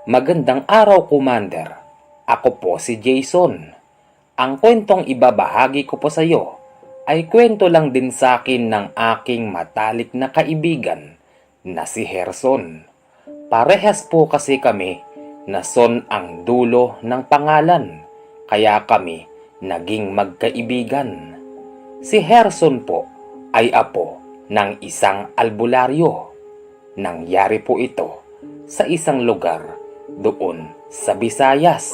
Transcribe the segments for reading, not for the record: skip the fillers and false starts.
Magandang araw, Commander. Ako po si Jason. Ang kwentong ibabahagi ko po sa iyo ay kwento lang din sa akin ng aking matalik na kaibigan na si Herson. Parehas po kasi kami na Son ang dulo ng pangalan, kaya kami naging magkaibigan. Si Herson po ay apo ng isang albularyo. Nangyari po ito sa isang lugar doon sa Visayas.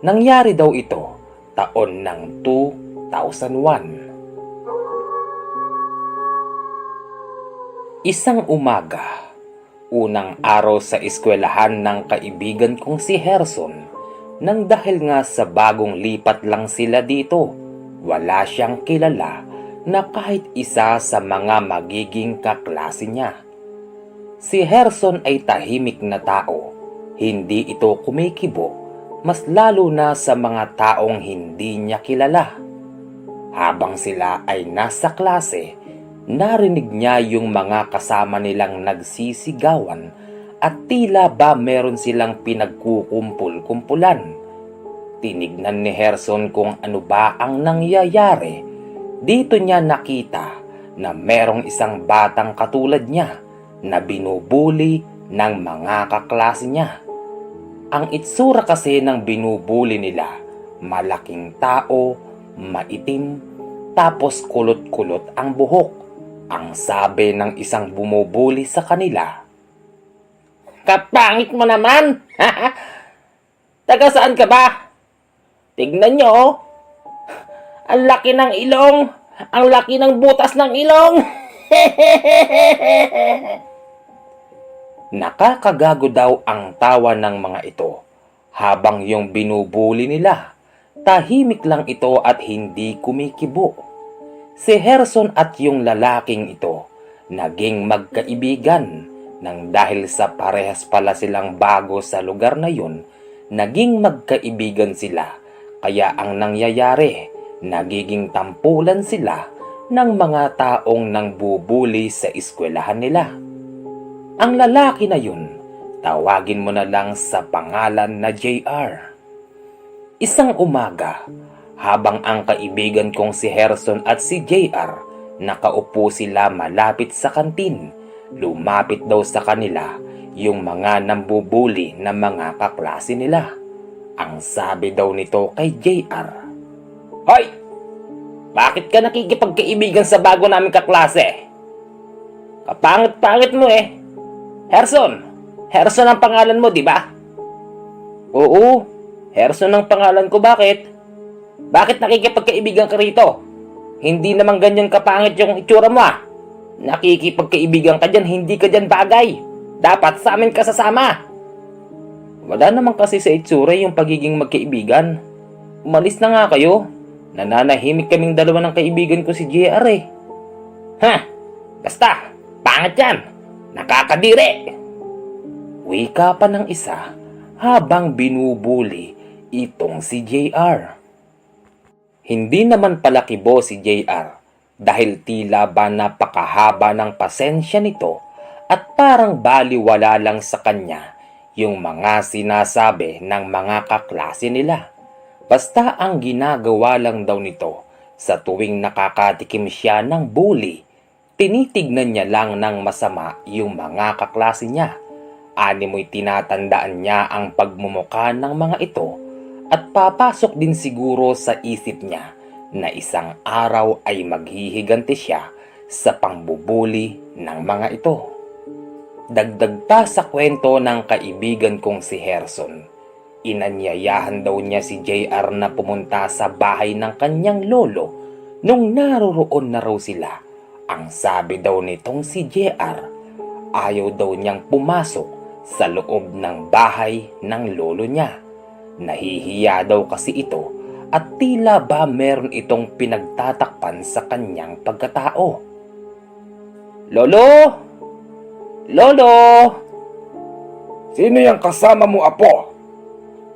Nangyari daw ito taon ng 2001. Isang umaga, unang araw sa eskwelahan ng kaibigan kong si Herson, nang dahil nga sa bagong lipat lang sila dito, wala siyang kilala na kahit isa sa mga magiging kaklase niya. Si Herson ay tahimik na tao. Hindi ito kumikibo, mas lalo na sa mga taong hindi niya kilala. Habang sila ay nasa klase, narinig niya yung mga kasama nilang nagsisigawan at tila ba meron silang pinagkukumpul-kumpulan. Tinignan ni Herson kung ano ba ang nangyayari. Dito niya nakita na merong isang batang katulad niya na binubuli ng mga kaklase niya. Ang itsura kasi ng binubuli nila, malaking tao, maitim, tapos kulot-kulot ang buhok. Ang sabi ng isang bumubuli sa kanila, "Kapangit mo naman! Taga saan ka ba? Tignan nyo, oh. Ang laki ng ilong! Ang laki ng butas ng ilong!" Nakakagago daw ang tawa ng mga ito habang yung binubuli nila, tahimik lang ito at hindi kumikibo. Si Herson at yung lalaking ito naging magkaibigan nang dahil sa parehas pala silang bago sa lugar na yun, naging magkaibigan sila. Kaya ang nangyayari, nagiging tampulan sila ng mga taong nangbubuli sa eskwelahan nila. Ang lalaki na yun, tawagin mo na lang sa pangalan na JR. Isang umaga, habang ang kaibigan kong si Herson at si JR nakaupo sila malapit sa kantin, lumapit daw sa kanila yung mga nambubuli na mga kaklase nila. Ang sabi daw nito kay JR, "Hoy! Bakit ka nakikipagkaibigan sa bago naming kaklase? Kapangit-pangit mo eh. Herson ang pangalan mo, di ba?" "Oo, Herson ang pangalan ko. Bakit? Bakit nakikipagkaibigan ka rito? Hindi naman ganyan kapangit yung itsura mo ah. Nakikipagkaibigan ka dyan, hindi ka dyan bagay. Dapat sa amin ka sasama." "Wala naman kasi sa itsura yung pagiging magkaibigan. Umalis na nga kayo. Nananahimik kaming dalawa ng kaibigan ko si JR eh." Basta, pangit yan. Nakakadiri!" Wika pa ng isa habang binubuli itong si JR. Hindi naman pala kibo si JR dahil tila ba napakahaba ng pasensya nito at parang baliwala lang sa kanya yung mga sinasabi ng mga kaklase nila. Basta ang ginagawa lang daw nito sa tuwing nakakatikim siya ng bully, tinitignan niya lang ng masama yung mga kaklase niya. Animoy tinatandaan niya ang pagmumukha ng mga ito at papasok din siguro sa isip niya na isang araw ay maghihiganti siya sa pangbubuli ng mga ito. Dagdag pa sa kwento ng kaibigan kong si Herson, inanyayahan daw niya si JR na pumunta sa bahay ng kanyang lolo nung naroroon na raw sila. Ang sabi daw nitong si JR, ayaw daw niyang pumasok sa loob ng bahay ng lolo niya. Nahihiya daw kasi ito at tila ba meron itong pinagtatakpan sa kanyang pagkatao. "Lolo! Lolo! Sino yung kasama mo, apo?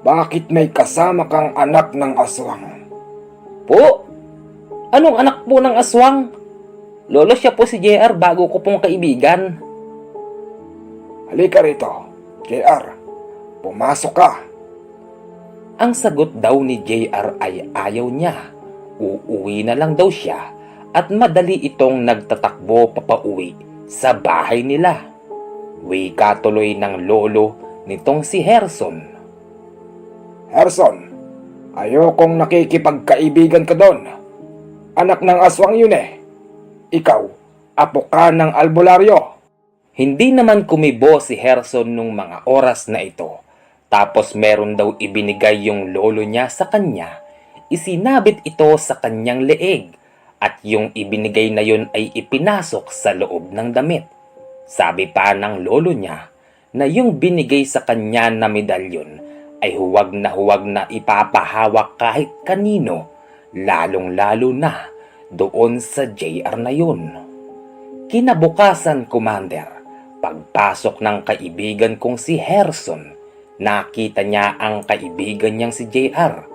Bakit may kasama kang anak ng aswang?" "Po? Anong anak po ng aswang? Lolo, siya po si JR, bago ko pong kaibigan." "Halika rito, JR. Pumasok ka. Ang sagot daw ni JR ay ayaw niya. Uuwi na lang daw siya at madali itong nagtatakbo papauwi sa bahay nila. Wika tuloy ng lolo nitong si Herson. Herson, ayokong nakikipagkaibigan ka doon. Anak ng aswang yun eh. Ikaw, apo ka ng albularyo. Hindi naman kumibo si Herson nung mga oras na ito. Tapos meron daw ibinigay yung lolo niya sa kanya. Isinabit ito sa kanyang leeg at yung ibinigay na yun ay ipinasok sa loob ng damit. Sabi pa ng lolo niya na yung binigay sa kanya na medalyon ay huwag na ipapahawak kahit kanino, lalong-lalo na doon sa JR na yun. Kinabukasan, Commander, pagpasok ng kaibigan kong si Herson, nakita niya ang kaibigan niyang si JR.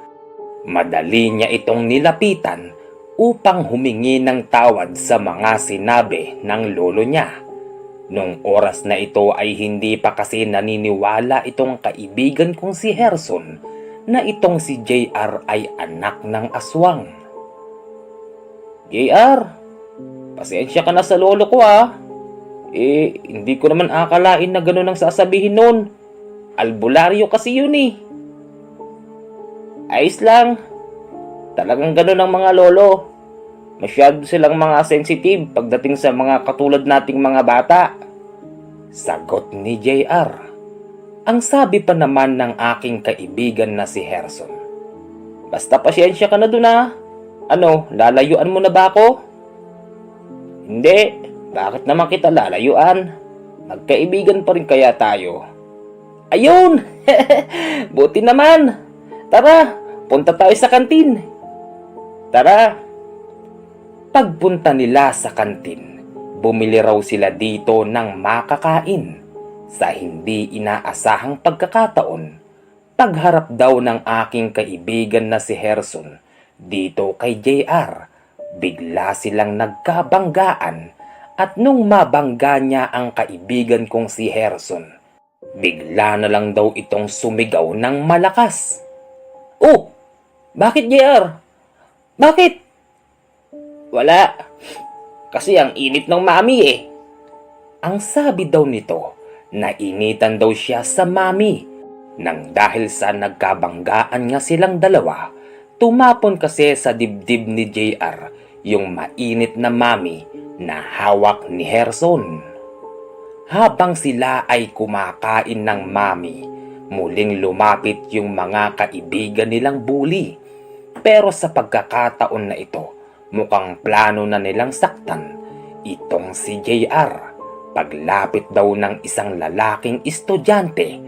Madali niya itong nilapitan upang humingi ng tawad sa mga sinabi ng lolo niya. Nung oras na ito ay hindi pa kasi naniniwala itong kaibigan kong si Herson na itong si JR ay anak ng aswang. JR, pasensya ka na sa lolo ko hindi ko naman akalain na gano'n ang sasabihin nun. Albularyo kasi yun eh. Ayos lang. Talagang gano'n ang mga lolo. Masyado silang mga sensitive pagdating sa mga katulad nating mga bata. Sagot ni JR. Ang sabi pa naman ng aking kaibigan na si Herson. Basta pasyensya ka na dun Ano, lalayuan mo na ba ako? Hindi. Bakit naman kita lalayuan? Magkaibigan pa rin kaya tayo. Ayun! Buti naman! Tara, punta tayo sa kantin. Tara! Pagpunta nila sa kantin, bumili raw sila dito ng makakain. Sa hindi inaasahang pagkakataon, pagharap daw ng aking kaibigan na si Herson dito kay JR, bigla silang nagkabanggaan at nung mabangga niya ang kaibigan kong si Herson, bigla na lang daw itong sumigaw ng malakas. Oh! Bakit JR? Bakit? Wala. Kasi ang init ng mami eh. Ang sabi daw nito, nainitan daw siya sa mami. Nang dahil sa nagkabanggaan nga silang dalawa, tumapon kasi sa dibdib ni JR yung mainit na mami na hawak ni Herson. Habang sila ay kumakain ng mami, muling lumapit yung mga kaibigan nilang bully. Pero sa pagkakataon na ito, mukhang plano na nilang saktan itong si JR. Paglapit daw ng isang lalaking estudyante,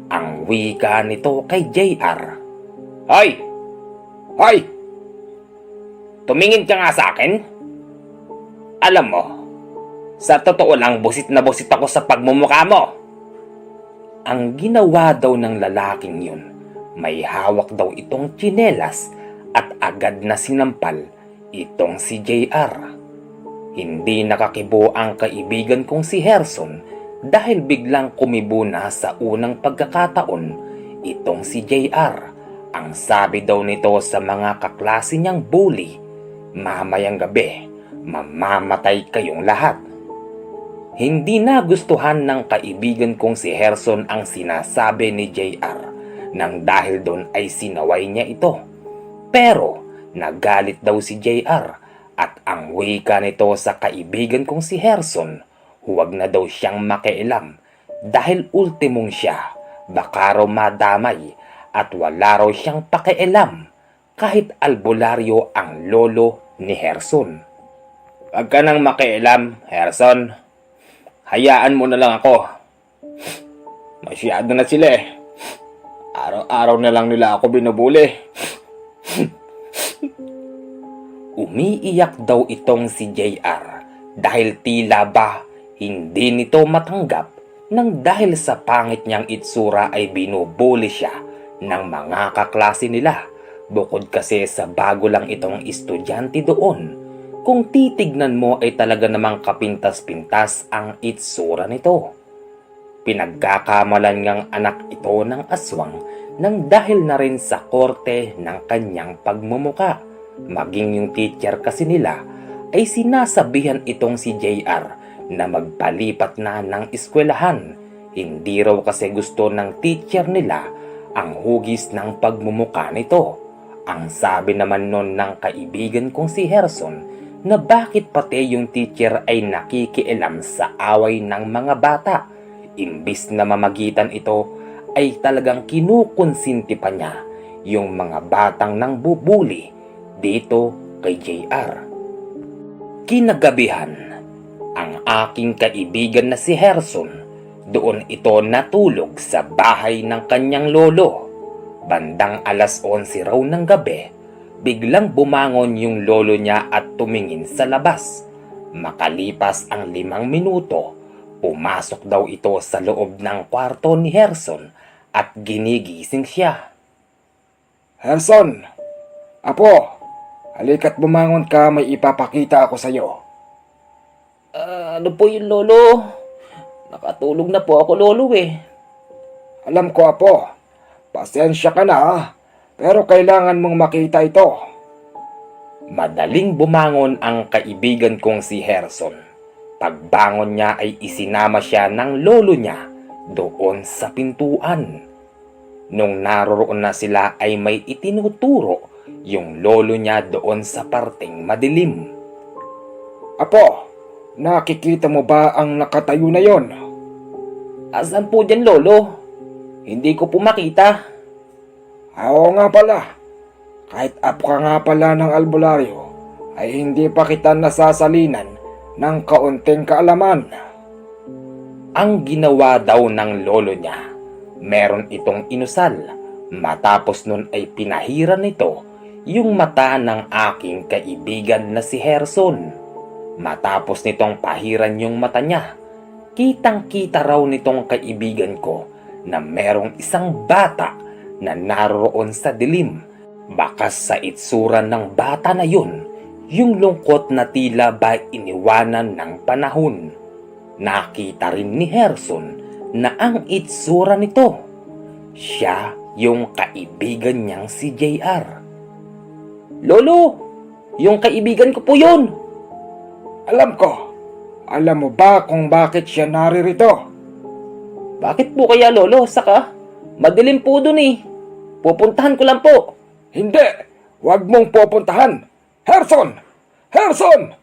ang wika nito kay JR. Hoy! Hoy! Tumingin ka nga sa akin? Alam mo, sa totoo lang busit na busit ako sa pagmumukha mo. Ang ginawa daw ng lalaking yun, may hawak daw itong tsinelas at agad na sinampal itong si JR. Hindi nakakibo ang kaibigan kong si Herson dahil biglang kumibo na sa unang pagkakataon itong si JR. Ang sabi daw nito sa mga kaklase niyang bully, mamayang gabi, mamamatay kayong lahat. Hindi nagustuhan ng kaibigan kong si Herson ang sinasabi ni JR nang dahil doon ay sinaway niya ito. Pero nagalit daw si JR at ang wika nito sa kaibigan kong si Herson, huwag na daw siyang makialam dahil ultimong siya, baka raw madamay at wala raw siyang pakialam kahit albularyo ang lolo ni Herson. Huwag ka nang makialam, Herson. Hayaan mo na lang ako. Masyado na sila eh. Araw-araw na lang nila ako binubuli. Umiiyak daw itong si JR dahil tila ba hindi nito matanggap nang dahil sa pangit niyang itsura ay binubuli siya ng mga kaklase nila. Bukod kasi sa bago lang itong estudyante doon, kung titignan mo ay talaga namang kapintas-pintas ang itsura nito. Pinagkakamalan ngang anak ito ng aswang nang dahil na rin sa korte ng kanyang pagmumuka. Maging yung teacher kasi nila ay sinasabihan itong si JR na magpalipat na ng eskwelahan. Hindi raw kasi gusto ng teacher nila ang hugis ng pagmumuka nito. Ang sabi naman nun ng kaibigan kong si Herson na bakit pati yung teacher ay nakikialam sa away ng mga bata. Imbis na mamagitan ito ay talagang kinukonsinti pa niya yung mga batang nang bubuli dito kay JR. Kinagabihan, ang aking kaibigan na si Herson, doon ito natulog sa bahay ng kanyang lolo. Bandang alas 11 raw ng gabi, biglang bumangon yung lolo niya at tumingin sa labas. Makalipas ang 5 minuto, pumasok daw ito sa loob ng kwarto ni Herson at ginigising siya. Herson, apo, halika't bumangon ka, may ipapakita ako sa'yo. Ano po yung lolo? Nakatulog na po ako lolo eh. Alam ko, apo, pasensya ka na, pero kailangan mong makita ito. Madaling bumangon ang kaibigan kong si Herson. Pagbangon niya ay isinama siya ng lolo niya doon sa pintuan. Nung naroroon na sila ay may itinuturo yung lolo niya doon sa parteng madilim. Apo, nakikita mo ba ang nakatayo na yon? Asan po dyan lolo? Hindi ko po makita. Oo nga pala, kahit apo ka nga pala ng albularyo, ay hindi pa kita nasasalinan ng kaunting kaalaman. Ang ginawa daw ng lolo niya, meron itong inusal. Matapos nun ay pinahiran nito yung mata ng aking kaibigan na si Herson. Matapos nitong pahiran yung mata niya, kitang-kita raw nitong kaibigan ko na merong isang bata na naroroon sa dilim. Bakas sa itsura ng bata na yun, yung lungkot na tila ba iniwanan ng panahon. Nakita rin ni Herson na ang itsura nito, siya yung kaibigan niyang si JR. Lolo, yung kaibigan ko po yun. Alam ko. Alam mo ba kung bakit siya naririto? Bakit po kaya lolo? Saka, madilim po dun eh. Pupuntahan ko lang po. Hindi! Huwag mong pupuntahan! Herson! Herson!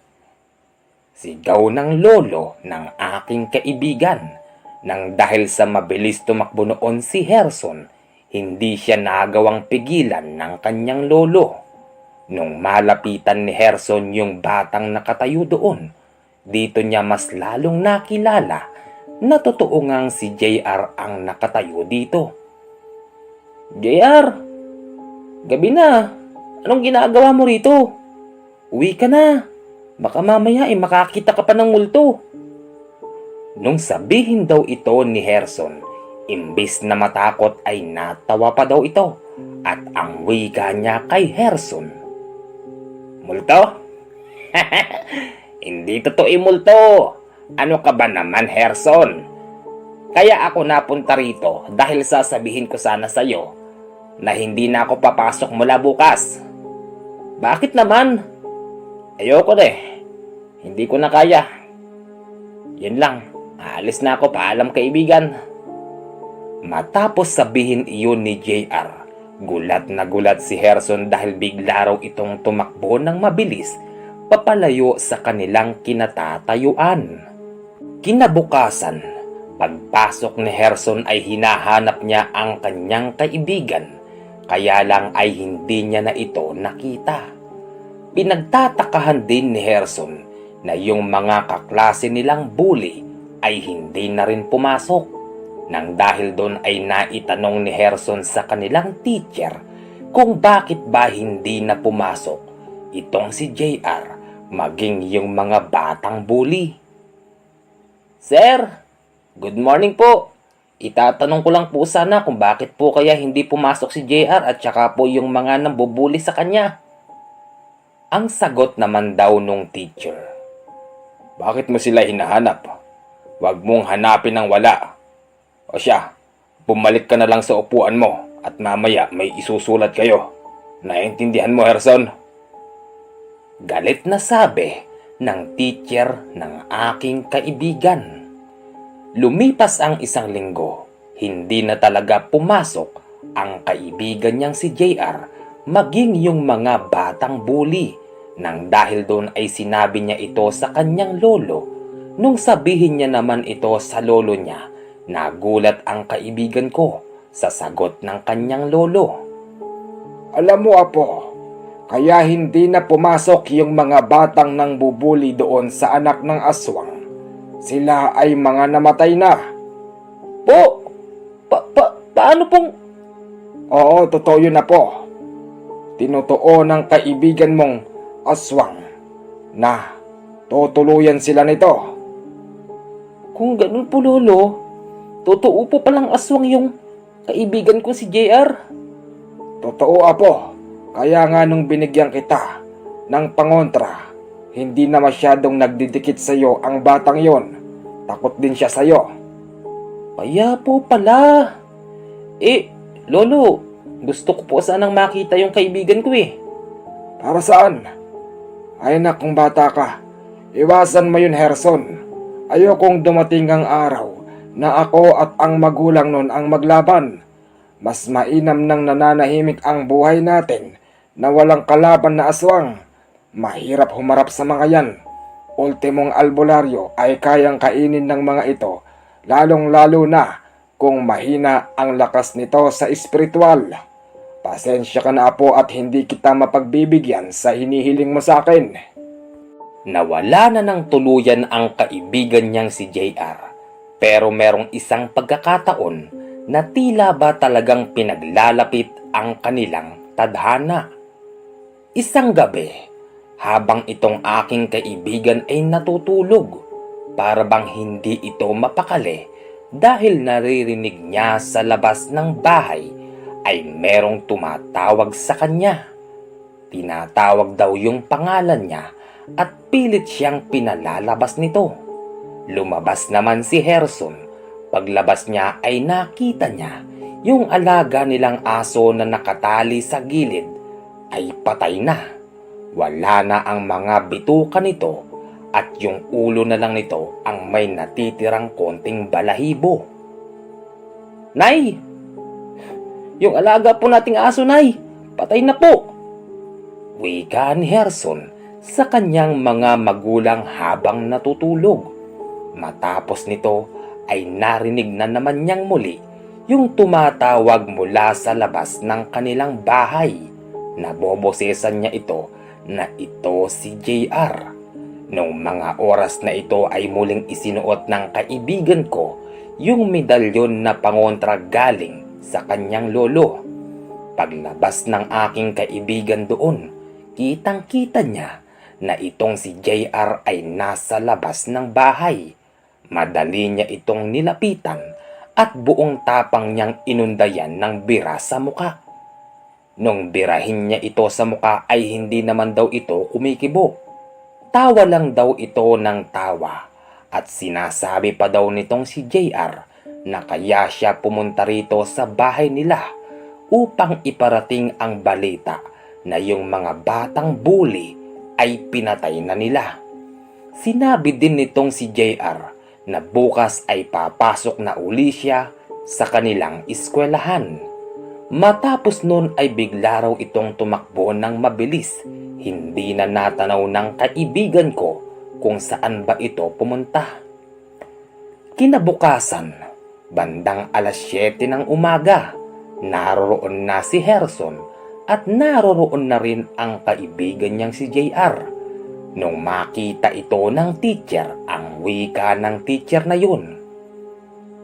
Sigaw ng lolo ng aking kaibigan. Nang dahil sa mabilis tumakbo noon si Herson, hindi siya nagawang pigilan ng kanyang lolo. Nung malapitan ni Herson yung batang nakatayo doon, dito niya mas lalong nakilala na totoo ngang si JR ang nakatayo dito. JR! Gabi na. Anong ginagawa mo rito? Uwi ka na. Baka mamaya ay makakita ka pa ng multo. Nung sabihin daw ito ni Herson, imbis na matakot ay natawa pa daw ito. At ang wika niya kay Herson, multo? Hindi totoo multo. Ano ka ba naman, Herson? Kaya ako napunta rito dahil sasabihin ko sana sa'yo na hindi na ako papasok mula bukas. Bakit naman? Ayoko na eh. Hindi ko na kaya. Yun lang. Aalis na ako. Paalam kaibigan. Matapos sabihin iyon ni JR, gulat na gulat si Herson dahil bigla raw itong tumakbo ng mabilis papalayo sa kanilang kinatatayuan. Kinabukasan, pagpasok ni Herson ay hinahanap niya ang kanyang kaibigan. Kaya lang ay hindi niya na ito nakita. Pinagtatakahan din ni Herson na yung mga kaklase nilang bully ay hindi na rin pumasok. Nang dahil doon ay naitanong ni Herson sa kanilang teacher kung bakit ba hindi na pumasok itong si JR maging yung mga batang bully. Sir, good morning po. Itatanong ko lang po sana kung bakit po kaya hindi pumasok si JR at saka po yung mga nambubuli sa kanya. Ang sagot naman daw nung teacher, bakit mo sila hinahanap? Huwag mong hanapin ng wala. O siya, bumalik ka na lang sa upuan mo at mamaya may isusulat kayo. Naintindihan mo, Harrison? Galit na sabi ng teacher ng aking kaibigan. Lumipas ang isang linggo, hindi na talaga pumasok ang kaibigan niyang si JR maging yung mga batang bully nang dahil doon ay sinabi niya ito sa kanyang lolo. Nung sabihin niya naman ito sa lolo niya, nagulat ang kaibigan ko sa sagot ng kanyang lolo. Alam mo, Apo, kaya hindi na pumasok yung mga batang nang bubuli doon sa anak ng aswang. Sila ay mga namatay na. Po, paano pong... Oo, totoo yun, Apo. Tinutuo ng kaibigan mong aswang na tutuluyan sila nito. Kung ganun po, lolo, totoo po palang aswang yung kaibigan ko si JR. Totoo, Apo. Kaya nga nung binigyan kita ng pangontra, hindi na masyadong nagdidikit sa'yo ang batang yon. Takot din siya sa'yo. Kaya po pala. Lolo, gusto ko po sanang makita yung kaibigan ko eh. Para saan? Ay nakong bata ka. Iwasan mo yun, Harrison. Ayokong dumating ang araw na ako at ang magulang nun ang maglaban. Mas mainam nang nananahimik ang buhay natin na walang kalaban na aswang. Mahirap humarap sa mga yan. Ultimong albularyo ay kayang kainin ng mga ito, lalong-lalo na kung mahina ang lakas nito sa espiritual. Pasensya ka na, Apo, at hindi kita mapagbibigyan sa hinihiling mo sa akin. Nawala na ng tuluyan ang kaibigan niyang si JR. Pero merong isang pagkakataon na tila ba talagang pinaglalapit ang kanilang tadhana. Isang gabi, habang itong aking kaibigan ay natutulog, para bang hindi ito mapakali dahil naririnig niya sa labas ng bahay ay merong tumatawag sa kanya. Tinatawag daw yung pangalan niya at pilit siyang pinalalabas nito. Lumabas naman si Harrison. Paglabas niya ay nakita niya yung alaga nilang aso na nakatali sa gilid ay patay na. Wala na ang mga bituka nito at yung ulo na lang nito ang may natitirang konting balahibo. Nay! Yung alaga po nating aso, Nay! Patay na po! Wika ni Harrison sa kanyang mga magulang habang natutulog. Matapos nito ay narinig na naman niyang muli yung tumatawag mula sa labas ng kanilang bahay. Nabobosesan niya ito na ito si JR. Noong mga oras na ito ay muling isinuot ng kaibigan ko yung medalyon na pangontra galing sa kanyang lolo. Paglabas ng aking kaibigan doon, kitang-kita niya na itong si JR ay nasa labas ng bahay. Madali niya itong nilapitan at buong tapang niyang inundayan ng bira sa muka. Nung birahin niya ito sa muka ay hindi naman daw ito kumikibo. Tawa lang daw ito ng tawa at sinasabi pa daw nitong si JR na kaya siya pumunta rito sa bahay nila upang iparating ang balita na yung mga batang bully ay pinatay na nila. Sinabi din nitong si JR na bukas ay papasok na uli siya sa kanilang eskwelahan. Matapos nun ay bigla raw itong tumakbo ng mabilis. Hindi na natanaw ng kaibigan ko kung saan ba ito pumunta. Kinabukasan, bandang alas 7 ng umaga, naroroon na si Harrison at naroroon na rin ang kaibigan niyang si JR. Nung makita ito ng teacher, ang wika ng teacher na yun.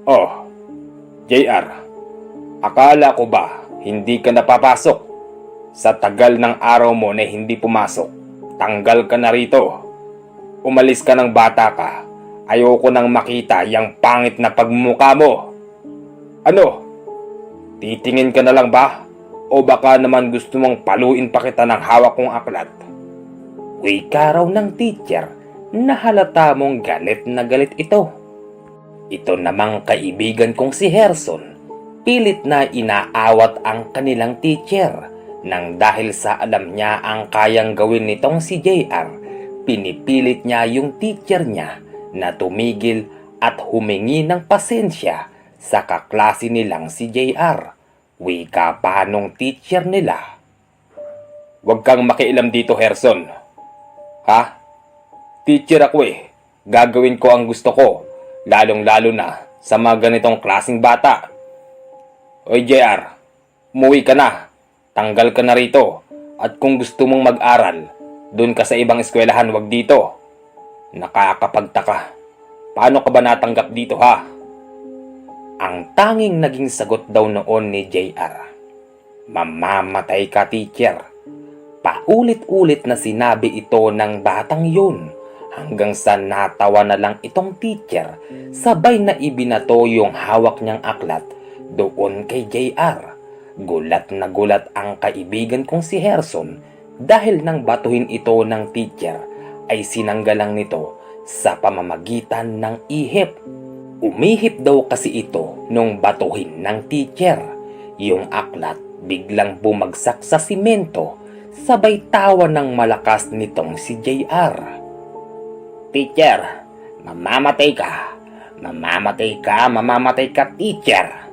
Oh, JR, akala ko ba hindi ka napapasok? Sa tagal ng araw mo na hindi pumasok, tanggal ka na rito. Umalis ka ng bata ka. Ayoko nang makita yung pangit na pagmumukha mo. Ano? Titingin ka na lang ba? O baka naman gusto mong paluin pa kita ng hawak kong aklat? Wika raw ng teacher na halata mong galit na galit ito. Ito namang kaibigan kong si Herson, pilit na inaawat ang kanilang teacher nang dahil sa alam niya ang kayang gawin nitong si JR, pinipilit niya yung teacher niya na tumigil at humingi ng pasensya sa kaklase nilang si JR. Wika pa nung teacher nila. "Huwag kang makialam dito, Herson. Ha? Teacher ako eh. Gagawin ko ang gusto ko, lalong-lalo na sa mga ganitong klaseng bata. Oy JR, umuwi ka na. Tanggal ka na rito. At kung gusto mong mag-aral, dun ka sa ibang eskwelahan, wag dito." Nakakapagtaka. Paano ka ba natanggap dito, ha? Ang tanging naging sagot daw noon ni JR, "Mamamatay ka, teacher." Paulit-ulit na sinabi ito ng batang yun hanggang sa natawa na lang itong teacher, sabay na ibinato yung hawak niyang aklat doon kay JR. Gulat na gulat ang kaibigan kong si Herson dahil nang batuhin ito ng teacher ay sinanggalang nito sa pamamagitan ng ihip. Umihip daw kasi ito nung batuhin ng teacher. Yung aklat biglang bumagsak sa simento, sabay tawa ng malakas nitong si JR. "Teacher, mamamatay ka. Mamamatay ka, mamamatay ka, teacher."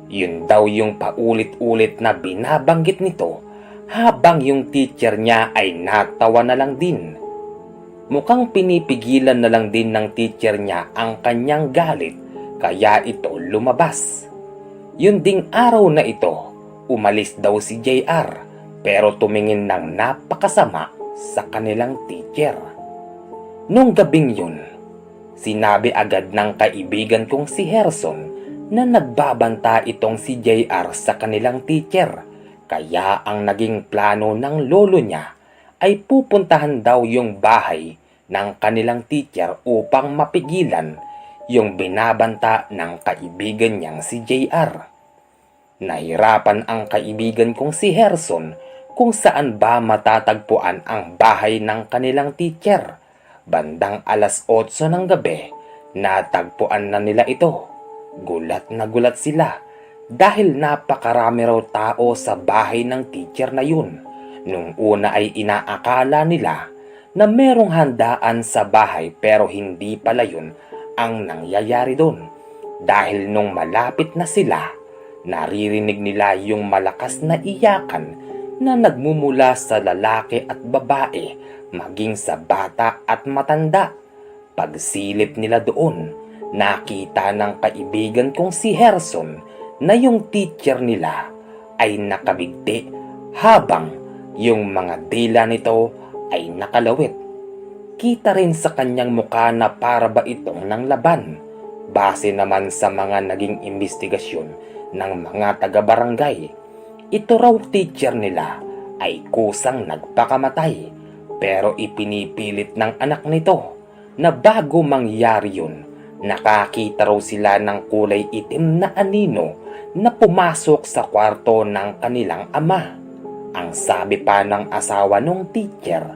Yun daw yung paulit-ulit na binabanggit nito habang yung teacher niya ay natawa na lang din. Mukhang pinipigilan na lang din ng teacher niya ang kanyang galit kaya ito lumabas. Yun ding araw na ito, umalis daw si JR pero tumingin ng napakasama sa kanilang teacher. Nung gabing yun, sinabi agad ng kaibigan kong si Herson na nagbabanta itong si JR sa kanilang teacher, kaya ang naging plano ng lolo niya ay pupuntahan daw yung bahay ng kanilang teacher upang mapigilan yung binabanta ng kaibigan niyang si JR. Nahirapan ang kaibigan kong si Herson kung saan ba matatagpuan ang bahay ng kanilang teacher. Bandang 8:00 ng gabi, natagpuan na nila ito. Gulat na gulat sila dahil napakarami raw tao sa bahay ng teacher na yun. Nung una ay inaakala nila na merong handaan sa bahay pero hindi pala yun ang nangyayari doon. Dahil nung malapit na sila, naririnig nila yung malakas na iyakan na nagmumula sa lalaki at babae, maging sa bata at matanda. Pagsilip nila doon, nakita ng kaibigan kong si Herson na yung teacher nila ay nakabigti habang yung mga dila nito ay nakalawit. Kita rin sa kanyang mukha na para ba itong nang laban. Base naman sa mga naging investigasyon ng mga taga-barangay, ito raw teacher nila ay kusang nagpakamatay, pero ipinipilit ng anak nito na bago mangyari yun, nakakita raw sila ng kulay itim na anino na pumasok sa kwarto ng kanilang ama. Ang sabi pa ng asawa nung teacher,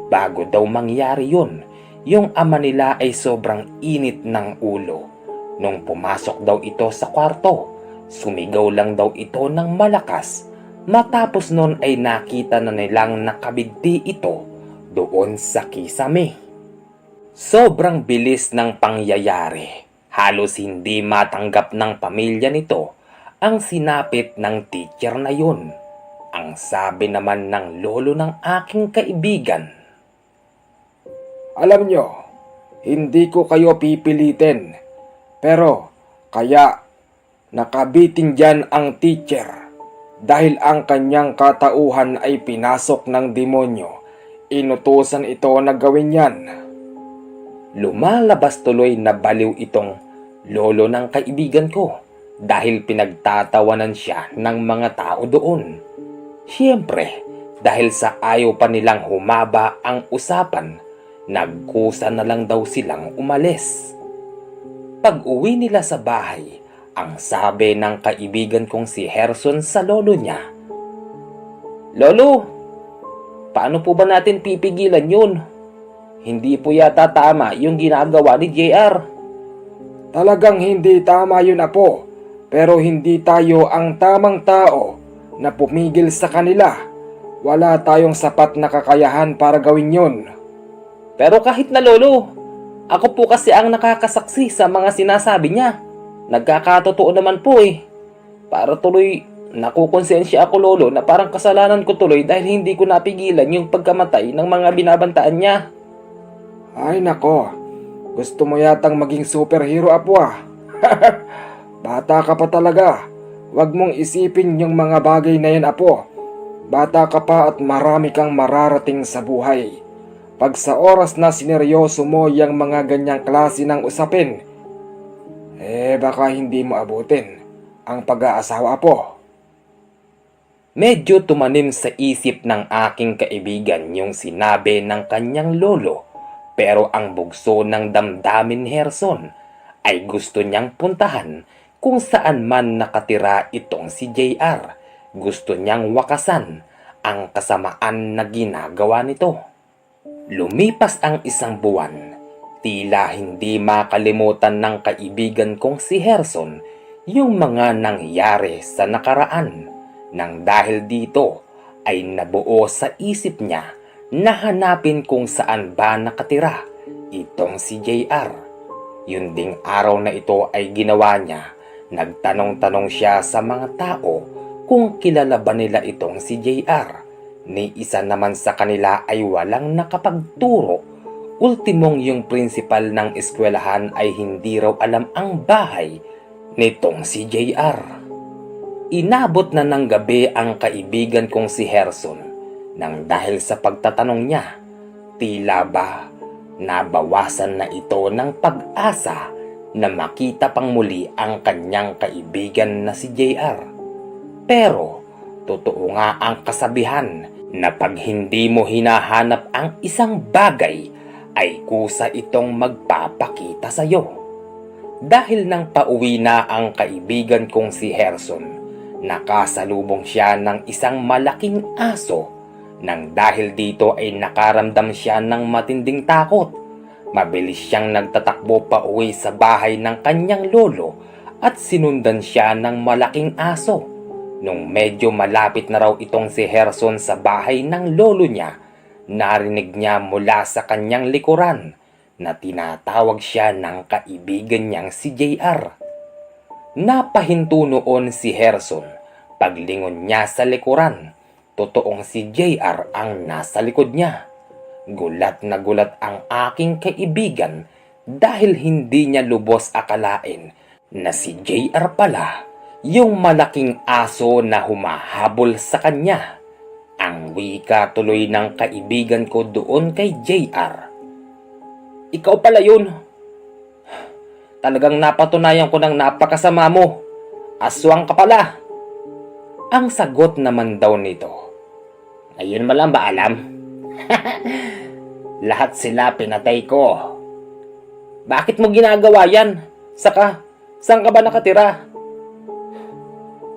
bago daw mangyari yun, yung ama nila ay sobrang init ng ulo. Nung pumasok daw ito sa kwarto, sumigaw lang daw ito ng malakas. Matapos nun ay nakita na nilang nakabigti ito doon sa kisame. Sobrang bilis ng pangyayari. Halos hindi matanggap ng pamilya nito ang sinapit ng teacher na yun. Ang sabi naman ng lolo ng aking kaibigan, "Alam nyo, hindi ko kayo pipilitin. Pero kaya nakabitin dyan ang teacher dahil ang kanyang katauhan ay pinasok ng demonyo. Inutusan ito na gawin yan." Lumalabas tuloy na baliw itong lolo ng kaibigan ko dahil pinagtatawanan siya ng mga tao doon. Siyempre, dahil sa ayaw pa nilang humaba ang usapan, nagkusa na lang daw silang umalis. Pag-uwi nila sa bahay, ang sabi ng kaibigan kong si Herson sa lolo niya, "Lolo, paano po ba natin pipigilan yun? Hindi po yata tama yung ginagawa ni JR." Talagang hindi tama yun, Apo. Pero hindi tayo ang tamang tao na pumigil sa kanila. Wala tayong sapat na kakayahan para gawin yun. Pero kahit na lolo, ako po kasi ang nakakasaksi sa mga sinasabi niya. Nagkakatotoo naman po eh. Para tuloy nakukonsensya ako lolo na parang kasalanan ko tuloy dahil hindi ko napigilan yung pagkamatay ng mga binabantaan niya. Ay nako, gusto mo yatang maging superhero, Apo ah. Bata ka pa talaga. Huwag mong isipin yung mga bagay na yan, Apo. Bata ka pa at marami kang mararating sa buhay. Pag sa oras na sineryoso mo yung mga ganyang klase ng usapin, baka hindi mo abutin ang pag-aasawa, Apo. Medyo tumanim sa isip ng aking kaibigan yung sinabi ng kanyang lolo, pero ang bugso ng damdamin ni Gerson ay gusto niyang puntahan kung saan man nakatira itong si JR. Gusto niyang wakasan ang kasamaan na ginagawa nito. Lumipas ang isang buwan, tila hindi makalimutan ng kaibigan kong si Gerson yung mga nangyari sa nakaraan. Nang dahil dito ay nabuo sa isip niya na hanapin kung saan ba nakatira itong si JR. Yun ding araw na ito ay ginawa niya. Nagtanong-tanong siya sa mga tao kung kilala ba nila itong si JR. Ni isa naman sa kanila ay walang nakapagturo. Ultimong yung principal ng eskwelahan ay hindi raw alam ang bahay nitong si JR. Inabot na ng gabi ang kaibigan kong si Gerson nang dahil sa pagtatanong niya, tila ba nabawasan na ito ng pag-asa na makita pang muli ang kanyang kaibigan na si JR. Pero totoo nga ang kasabihan na pag hindi mo hinahanap ang isang bagay ay kusa itong magpapakita sa iyo. Dahil nang pauwi na ang kaibigan kong si Gerson, nakasalubong siya ng isang malaking aso. Nang dahil dito ay nakaramdam siya ng matinding takot. Mabilis siyang nagtatakbo pa uwi sa bahay ng kanyang lolo at sinundan siya ng malaking aso. Nung medyo malapit na raw itong si Gerson sa bahay ng lolo niya, narinig niya mula sa kanyang likuran na tinatawag siya ng kaibigan niyang si JR. Napahinto noon si Gerson. Paglingon niya sa likuran, totoong si JR ang nasa likod niya. Gulat na gulat ang aking kaibigan dahil hindi niya lubos akalain na si JR pala yung malaking aso na humahabol sa kanya. Ang wika tuloy ng kaibigan ko doon kay JR. Ikaw pala yun. Talagang napatunayan ko ng napakasama mo. Aswang ka pala. Ang sagot naman daw nito, ngayon mo lang ba alam? Lahat sila pinatay ko. Bakit mo ginagawa yan? Saka, saan ka ba nakatira?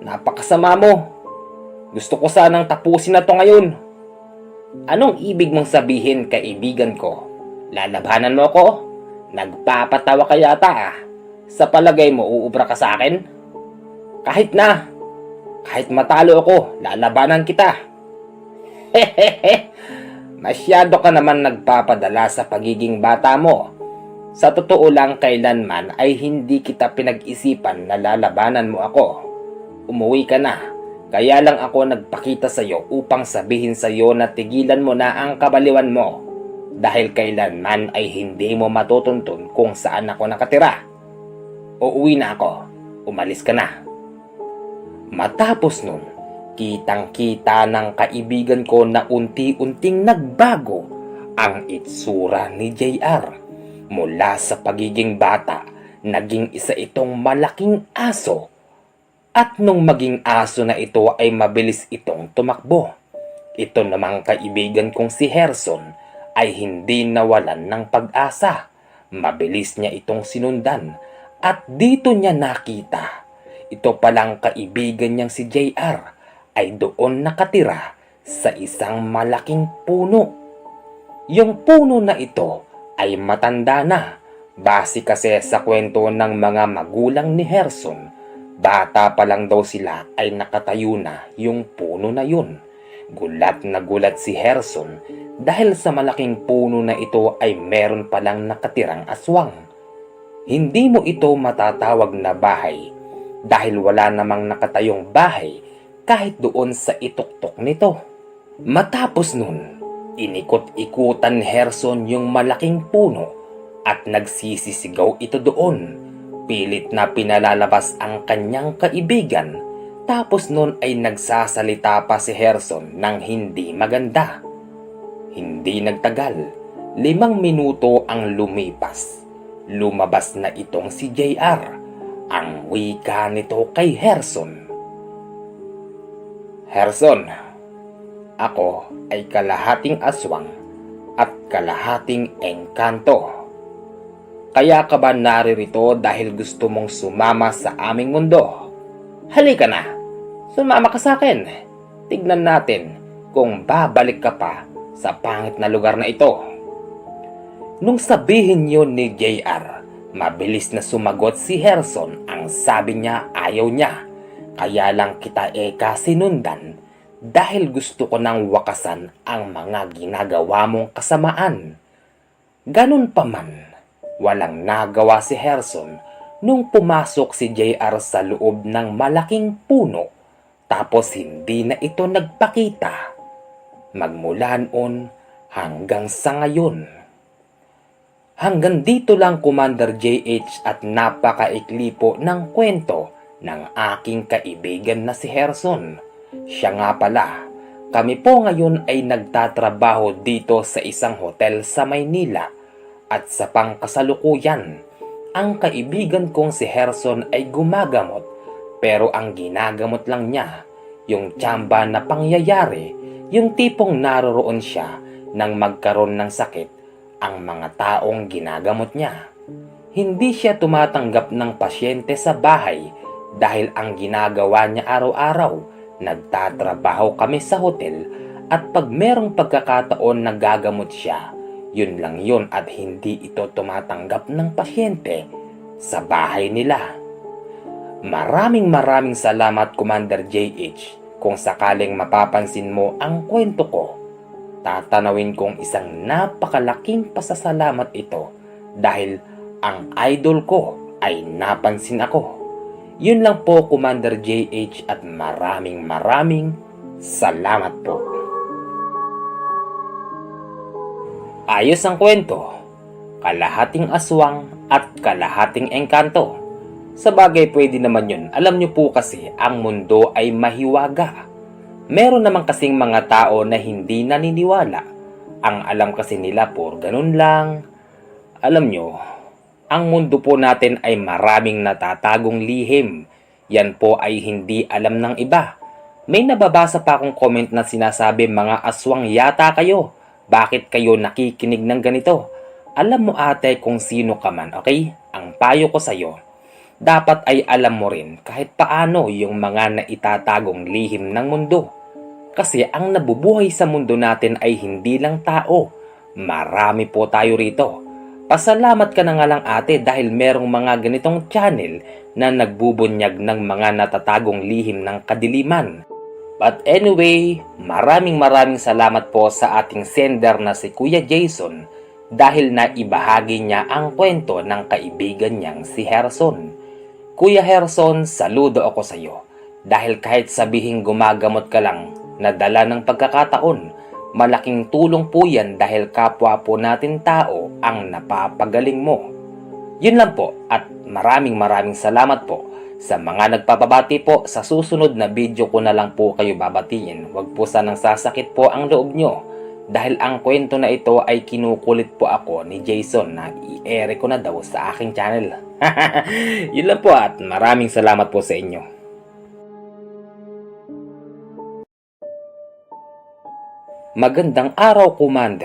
Napakasama mo. Gusto ko sanang tapusin na to ngayon. Anong ibig mong sabihin, kaibigan ko? Lalabanan mo ko? Nagpapatawa ka yata ah. Sa palagay mo, uubra ka sa akin? Kahit matalo ako, lalabanan kita. Masyado ka naman nagpapadala sa pagiging bata mo. Sa totoo lang, kailanman ay hindi kita pinag-isipan na lalabanan mo ako. Umuwi ka na. Kaya lang ako nagpakita sa iyo upang sabihin sa iyo na tigilan mo na ang kabaliwan mo. Dahil kailanman ay hindi mo matutuntun kung saan ako nakatira. Uuwi na ako. Umalis ka na. Matapos nun, kitang-kita ng kaibigan ko na unti-unting nagbago ang itsura ni JR. Mula sa pagiging bata, naging isa itong malaking aso. At nung maging aso na ito ay mabilis itong tumakbo. Ito namang kaibigan kong si Gerson ay hindi nawalan ng pag-asa. Mabilis niya itong sinundan at dito niya nakita. Ito palang kaibigan niyang si JR ay doon nakatira sa isang malaking puno. Yung puno na ito ay matanda na, Base kasi sa kwento ng mga magulang ni Gerson, bata pa lang daw sila ay nakatayo na yung puno na yun. Gulat na gulat si Gerson dahil sa malaking puno na ito ay meron palang nakatirang aswang. Hindi mo ito matatawag na bahay dahil wala namang nakatayong bahay kahit doon sa ituktok nito. Matapos nun, inikot-ikutan ni Gerson yung malaking puno at nagsisisigaw ito doon. Pilit na pinalalabas ang kanyang kaibigan. Tapos nun ay nagsasalita pa si Gerson ng hindi maganda. Hindi nagtagal, 5 minuto ang lumipas. Lumabas na itong si JR. Ang wika nito kay Gerson. Gerson, ako ay kalahating aswang at kalahating engkanto. Kaya ka ba naririto dahil gusto mong sumama sa aming mundo? Halika na, sumama ka sa akin. Tignan natin kung babalik ka pa sa pangit na lugar na ito. Nung sabihin yun ni JR, mabilis na sumagot si Gerson. Ang sabi niya ayaw niya. Kaya lang kita sinundan dahil gusto ko nang wakasan ang mga ginagawa mong kasamaan. Ganun pa man, walang nagawa si Gerson nung pumasok si JR sa loob ng malaking puno tapos hindi na ito nagpakita. Magmula noon hanggang sa ngayon. Hanggang dito lang Commander JH at napakaikli po ng kwento ng aking kaibigan na si Gerson. Siya nga pala, kami po ngayon ay nagtatrabaho dito sa isang hotel sa Maynila. At sa pangkasalukuyan, ang kaibigan kong si Gerson ay gumagamot pero ang ginagamot lang niya yung tsamba na pangyayari, yung tipong naroroon siya nang magkaroon ng sakit ang mga taong ginagamot niya. Hindi siya tumatanggap ng pasyente sa bahay dahil ang ginagawa niya araw-araw, nagtatrabaho kami sa hotel at pag merong pagkakataon na gagamot siya, yun lang yun at hindi ito tumatanggap ng pasyente sa bahay nila. Maraming salamat Commander JH. Kung sakaling mapapansin mo ang kwento ko, tatanawin kong isang napakalaking pasasalamat ito dahil ang idol ko ay napansin ako. Yun lang po Commander JH at maraming salamat po. Ayos ang kwento, kalahating aswang at kalahating engkanto. Sa bagay pwede naman yun, alam nyo po kasi ang mundo ay mahiwaga. Meron naman kasing mga tao na hindi naniniwala. Ang alam kasi nila por ganun lang. Alam nyo, ang mundo po natin ay maraming natatagong lihim. Yan po ay hindi alam ng iba. May nababasa pa akong comment na sinasabi mga aswang yata kayo. Bakit kayo nakikinig ng ganito? Alam mo ate kung sino ka man, okay? Ang payo ko sa'yo, dapat ay alam mo rin kahit paano yung mga naitatagong lihim ng mundo. Kasi ang nabubuhay sa mundo natin ay hindi lang tao. Marami po tayo rito. Pasalamat ka na nga lang ate dahil merong mga ganitong channel na nagbubunyag ng mga natatagong lihim ng kadiliman. But anyway, maraming salamat po sa ating sender na si Kuya Jason dahil naibahagi niya ang kwento ng kaibigan niyang si Gerson. Kuya Gerson, saludo ako sa iyo dahil kahit sabihin gumagamot ka lang na dala ng pagkakataon, malaking tulong po yan dahil kapwa po natin tao ang napapagaling mo. Yun lang po at maraming salamat po. Sa mga nagpapabati po, sa susunod na video ko na lang po kayo babatiin. Huwag po sanang sasakit po ang loob nyo. Dahil ang kwento na ito ay kinukulit po ako ni Jason na i-ere ko na daw sa aking channel. Yun lang po at maraming salamat po sa inyo. Magandang araw, Commander.